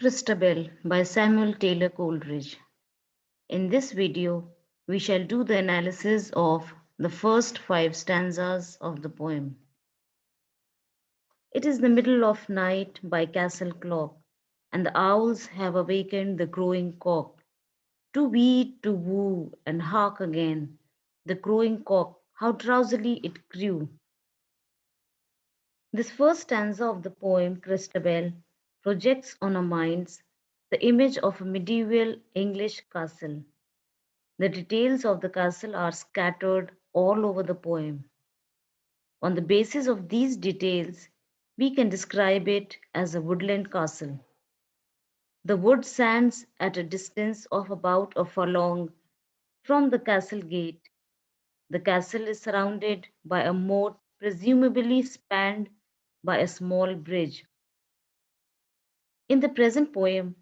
Christabel by Samuel Taylor Coleridge. In this video, we shall do the analysis of the first five stanzas of the poem. It is the middle of night by castle clock, and the owls have awakened the crowing cock. To weed, to woo, and hark again, the crowing cock, how drowsily it crew. This first stanza of the poem Christabel projects on our minds the image of a medieval English castle. The details of the castle are scattered all over the poem. On the basis of these details, we can describe it as a woodland castle. The wood stands at a distance of about a furlong from the castle gate. The castle is surrounded by a moat presumably spanned by a small bridge. In the present poem,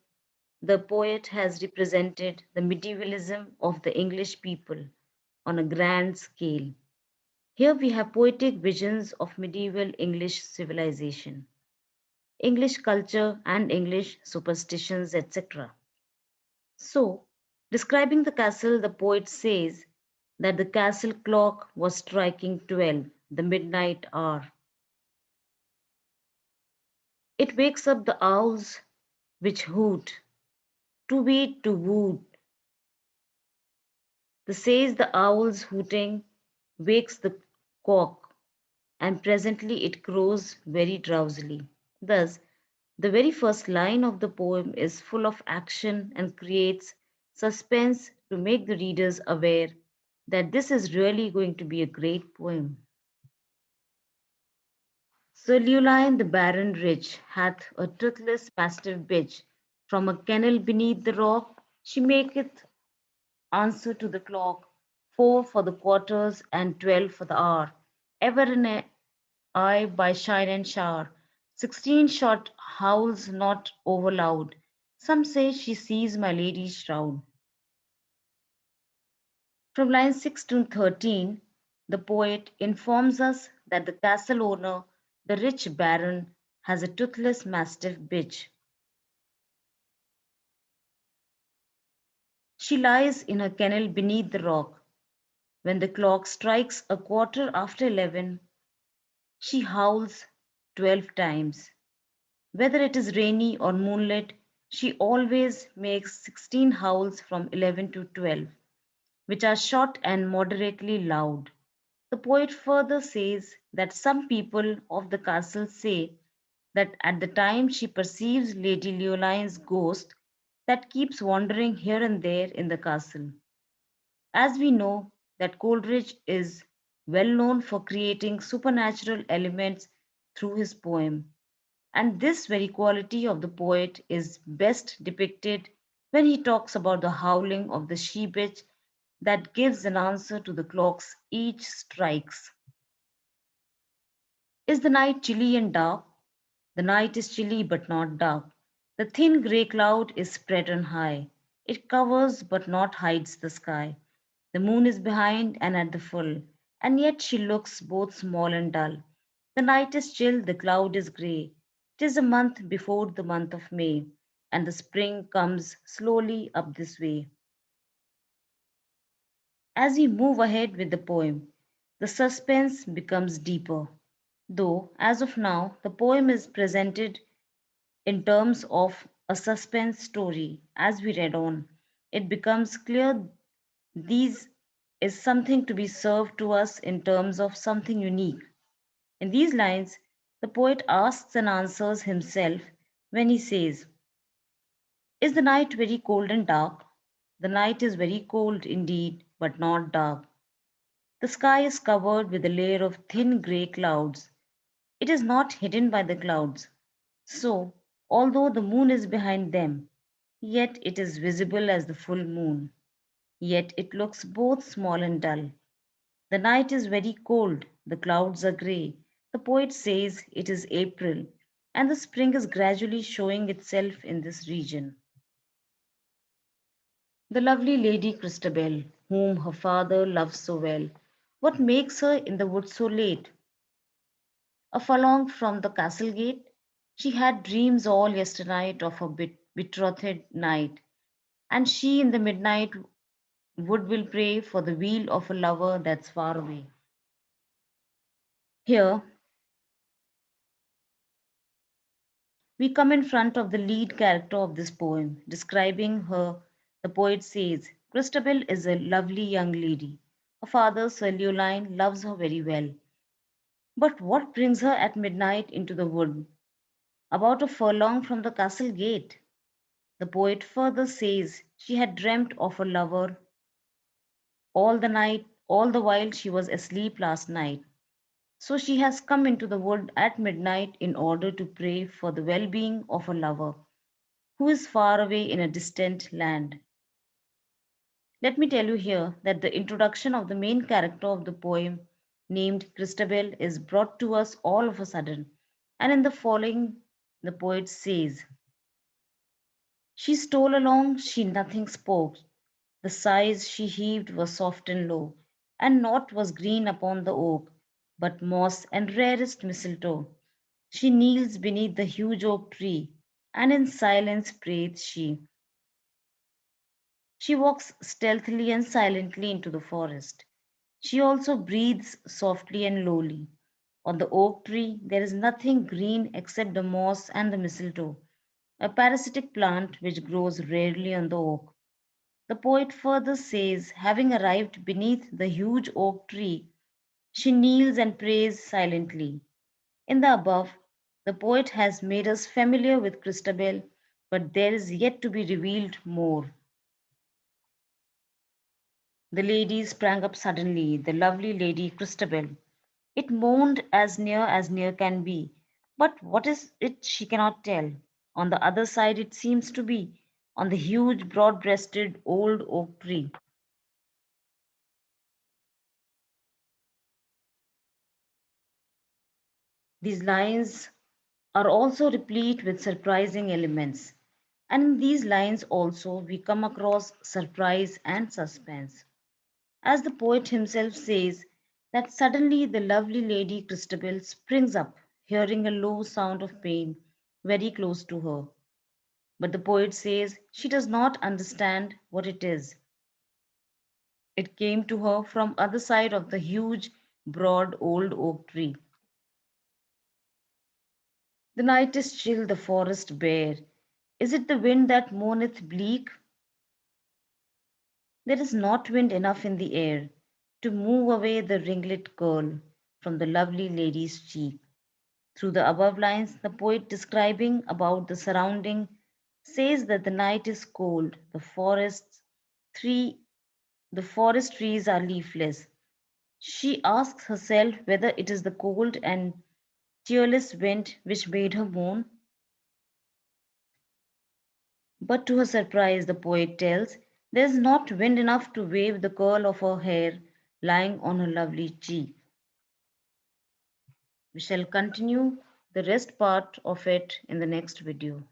the poet has represented the medievalism of the English people on a grand scale. Here we have poetic visions of medieval English civilization, English culture, and English superstitions, etc. So, describing the castle, the poet says that the castle clock was striking 12, the midnight hour. It wakes up the owls which hoot, to weed, to woo. The says the owl's hooting wakes the cock, and presently it crows very drowsily. Thus, the very first line of the poem is full of action and creates suspense to make the readers aware that this is really going to be a great poem. Sir Leoline the Baron rich hath a toothless mastiff bitch. From a kennel beneath the rock she maketh answer to the clock, 4 for the quarters and 12 for the hour. Ever an eye by shine and shower, 16 short howls not over loud. Some say she sees my lady's shroud. From lines 6 to 13, the poet informs us that the castle owner, the rich baron, has a toothless mastiff bitch. She lies in her kennel beneath the rock. When the clock strikes a quarter after 11, she howls 12 times. Whether it is rainy or moonlit, she always makes 16 howls from 11 to 12, which are short and moderately loud. The poet further says that some people of the castle say that at the time she perceives Lady Leoline's ghost that keeps wandering here and there in the castle. As we know that Coleridge is well known for creating supernatural elements through his poem, and this very quality of the poet is best depicted when he talks about the howling of the she bitch that gives an answer to the clocks each strikes. Is the night chilly and dark? The night is chilly but not dark. The thin grey cloud is spread on high. It covers but not hides the sky. The moon is behind and at the full, and yet she looks both small and dull. The night is chill, the cloud is grey. It is a month before the month of May, and the spring comes slowly up this way. As we move ahead with the poem, the suspense becomes deeper. Though, as of now, the poem is presented in terms of a suspense story, as we read on, it becomes clear these is something to be served to us in terms of something unique. In these lines, the poet asks and answers himself when he says, is the night very cold and dark? The night is very cold indeed, but not dark. The sky is covered with a layer of thin grey clouds. It is not hidden by the clouds. So, although the moon is behind them, yet it is visible as the full moon. Yet it looks both small and dull. The night is very cold, the clouds are grey. The poet says it is April, and the spring is gradually showing itself in this region. The lovely Lady Christabel, whom her father loves so well, what makes her in the wood so late? A furlong from the castle gate, she had dreams all yesternight of her betrothed night, and she in the midnight wood will pray for the wheel of a lover that's far away. Here, we come in front of the lead character of this poem. Describing her, the poet says, Christabel is a lovely young lady. Her father, Sir Leoline, loves her very well. But what brings her at midnight into the wood, about a furlong from the castle gate? The poet further says she had dreamt of a lover all the while she was asleep last night. So she has come into the wood at midnight in order to pray for the well being of a lover who is far away in a distant land. Let me tell you here that the introduction of the main character of the poem, named Christabel, is brought to us all of a sudden. And in the following, the poet says, She stole along, she nothing spoke. The sighs she heaved were soft and low, and naught was green upon the oak, but moss and rarest mistletoe. She kneels beneath the huge oak tree, and in silence prays she. She walks stealthily and silently into the forest. She also breathes softly and lowly. On the oak tree there is nothing green except the moss and the mistletoe, a parasitic plant which grows rarely on the oak. The poet further says, having arrived beneath the huge oak tree, she kneels and prays silently. In the above, the poet has made us familiar with Christabel, but there is yet to be revealed more. The lady sprang up suddenly, the lovely Lady Christabel. It moaned as near can be, but what is it she cannot tell. On the other side it seems to be, on the huge broad-breasted old oak tree. These lines are also replete with surprising elements. And in these lines also we come across surprise and suspense. As the poet himself says, that suddenly the lovely Lady Christabel springs up, hearing a low sound of pain very close to her. But the poet says she does not understand what it is. It came to her from other side of the huge, broad old oak tree. The night is chill, the forest bare. Is it the wind that moaneth bleak? There is not wind enough in the air to move away the ringlet curl from the lovely lady's cheek. Through the above lines, the poet describing about the surrounding says that the night is cold, three, the forest trees are leafless. She asks herself whether it is the cold and cheerless wind which made her moan. But to her surprise, the poet tells, there is not wind enough to wave the curl of her hair lying on her lovely cheek. We shall continue the rest part of it in the next video.